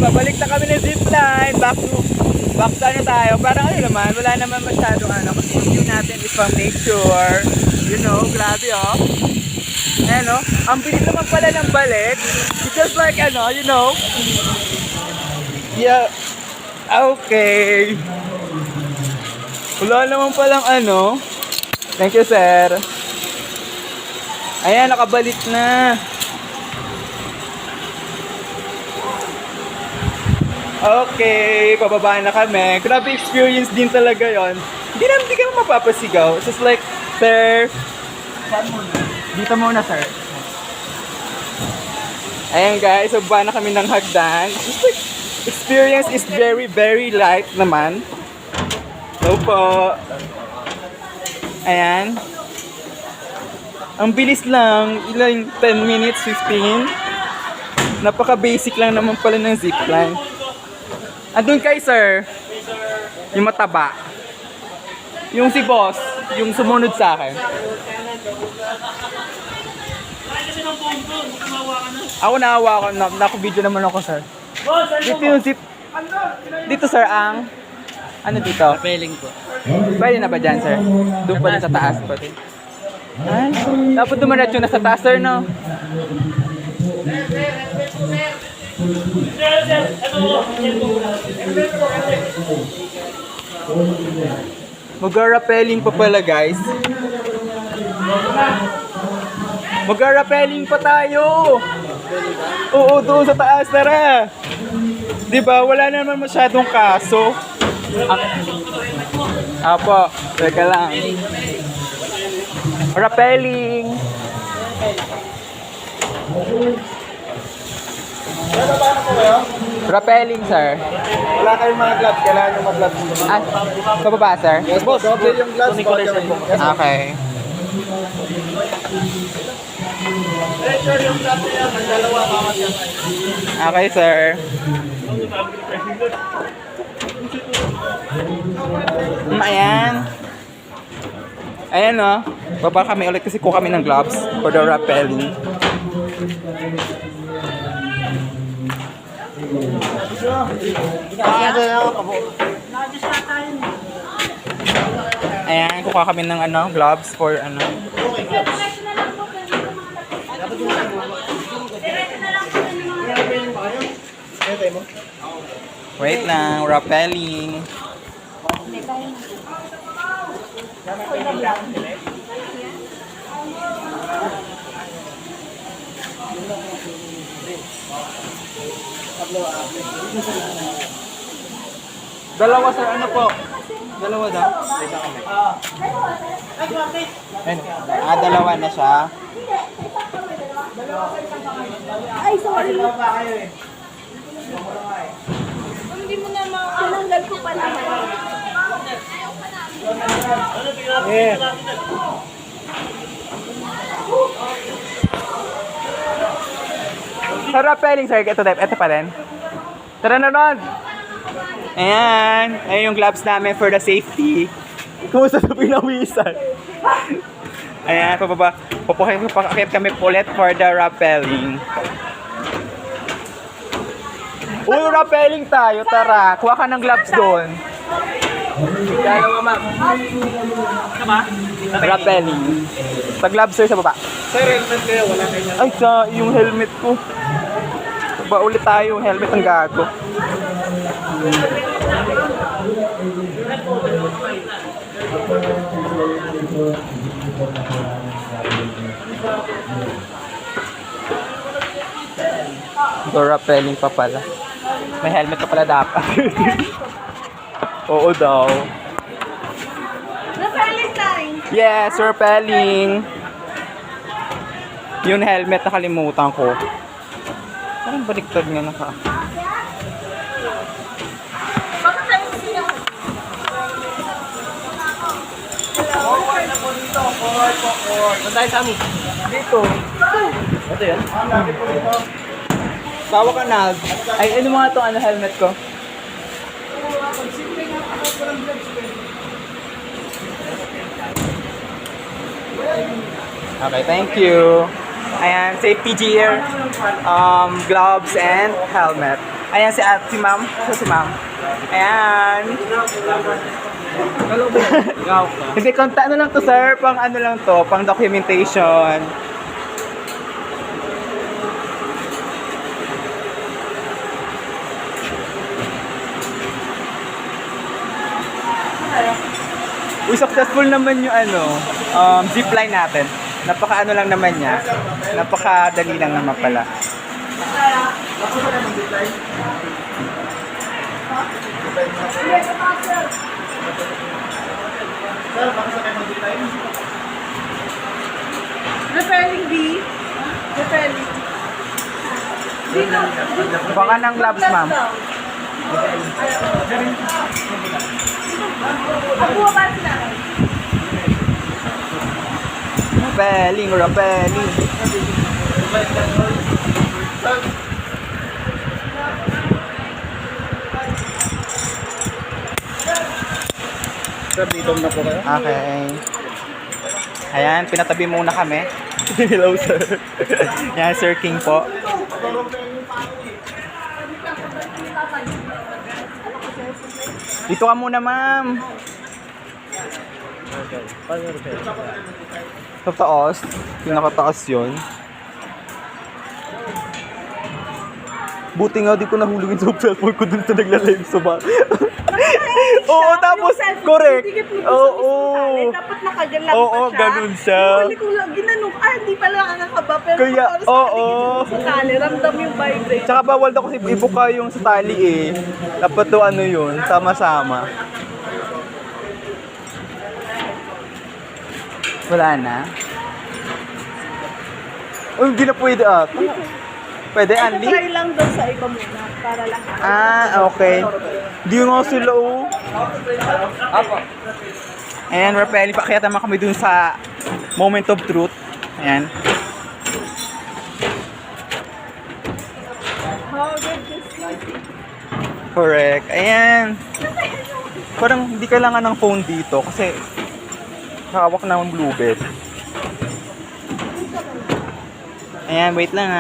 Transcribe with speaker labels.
Speaker 1: pabalik na kami ng zipline. Back to ano tayo. Parang ano naman, wala naman masyadong ano. Kasi yung view natin is from nature. You know, grabe oh. Ayan oh. Ang bilis naman pala ng balik. It's just like ano, you know. Yeah. Okay. Wala naman palang ano. Thank you, sir. Ayan, nakabalik na. Okay, pababa na kami. Grabe experience din talaga yon. Hindi ka mapapasigaw. It's just like, sir. Saan muna? Dito muna, sir. Ayan guys, baba na kami ng hagdan. It's just like, experience is very, very light naman. So po. Ayan. Ang bilis lang. Ilang 10 minutes, 15. Napaka-basic lang naman pala ng zipline. Andun kay sir. Yung mataba. Yung si boss. Yung sumunod sa akin. Ako naawa ko. Nako-video naman ako, sir. Dito yung zip. Dito, sir, ang... Ano dito?
Speaker 2: Rappelling po.
Speaker 1: Pwede na ba dyan, sir? Doon pa rin sa taas pa rin. Ay, dapat dumanat yung nasa taas, sir, no? Mag-rappelling pa pala, guys. Mag-rappelling pa tayo. Oo, doon sa taas, tara. Diba, wala naman masyadong kaso. Apo, teka lang. Rappelling. Rappelling, sir.
Speaker 3: Wala kayong mga gloves, kailangan yung mga gloves.
Speaker 1: Ah, sa baba, sir?
Speaker 3: Yes, boss. Doble yung gloves.
Speaker 1: Okay. Okay, sir. Ayan. Ayan, oh. Baba kami ulit kasi kuha kami ng gloves for the rappelling. Ayan, kuha kami ng ano, gloves for ano. Wait lang, rappelling. Dalawa, sir, ano po? Dalawa daw? Dalawa na siya.
Speaker 4: Ay, sorry. Hindi mo na tinanggal ko pa naman.
Speaker 1: Sa rappelling, sir, ito pa rin. Tara na ron! Ayan. Ayan yung gloves namin for the safety. Kumusta sa pinawisan? Ayan, pababa. Papakit kami ulit for the rappelling. Uy, rappelling tayo. Tara, kuha ka ng gloves doon. Dalawa, ma'am. Rappelling. Sa gloves, sir, sa baba.
Speaker 3: Sir, helmet kayo. Wala kayo.
Speaker 1: Ay, sa yung helmet ko. Ba ulit tayo, helmet ang gago. Rappelling pa pala. May helmet ka pala dapat. Oo daw.
Speaker 4: Rappelling time.
Speaker 1: Yes, rappelling. Yung helmet nakalimutan ko. Parang baliktad nga naka.
Speaker 4: Baka tayo siya.
Speaker 3: Forward na po dito. Forward po, forward.
Speaker 2: Saan tayo, Sammy?
Speaker 1: Dito.
Speaker 2: Ito yan?
Speaker 3: Ang lagi po dito.
Speaker 1: Tawa ka na. Ay, ano mga itong ano, helmet ko? Okay, thank you. Ayan, safety gear, gloves, and helmet. Ayan si ma'am. Si ma'am. Ayan. Hindi, ano lang to sir, pang ano lang to, pang documentation. Uy, successful naman yung zipline natin. Napaka lang naman niya. Napakadali lang naman pala.
Speaker 4: Repelling B. Repelling. Dito.
Speaker 1: Baka ng gloves, ma'am.
Speaker 4: Ako ba sila?
Speaker 1: Rappelling.
Speaker 3: Sir, dito na po kayo.
Speaker 1: Okay. Ayan, pinatabi muna kami. Hello, sir. Yan, Sir King po. Dito ka muna, ma'am. Sa taas. Pinakataas yun. Buti nga di ko nahulugin sa cellphone ko dun sa nagla-live sa ba. Oo, tapos, correct. Oo.
Speaker 4: Dapat nakaganlang pa siya.
Speaker 1: Oo, ganun siya.
Speaker 4: Huli ko lang, ginanong, hindi pala nakakaba. Pero
Speaker 1: Kaya, oo.
Speaker 4: Sa tali, ramdam yung vibrate.
Speaker 1: Tsaka bawal daw kasi ibuka yung sa tali eh. Dapat to ano yun, sama-sama. Wala na. Uy, hindi na pwede Pwede, Andy?
Speaker 4: Try lang doon sa iba muna, para lahat.
Speaker 1: Okay. Hindi nga sila Ayan, Rapeli, pakyat naman kami dun sa moment of truth. Ayan. Correct. Ayan. Parang hindi kailangan ng phone dito kasi hawak na ng bluebird. Ayan, wait lang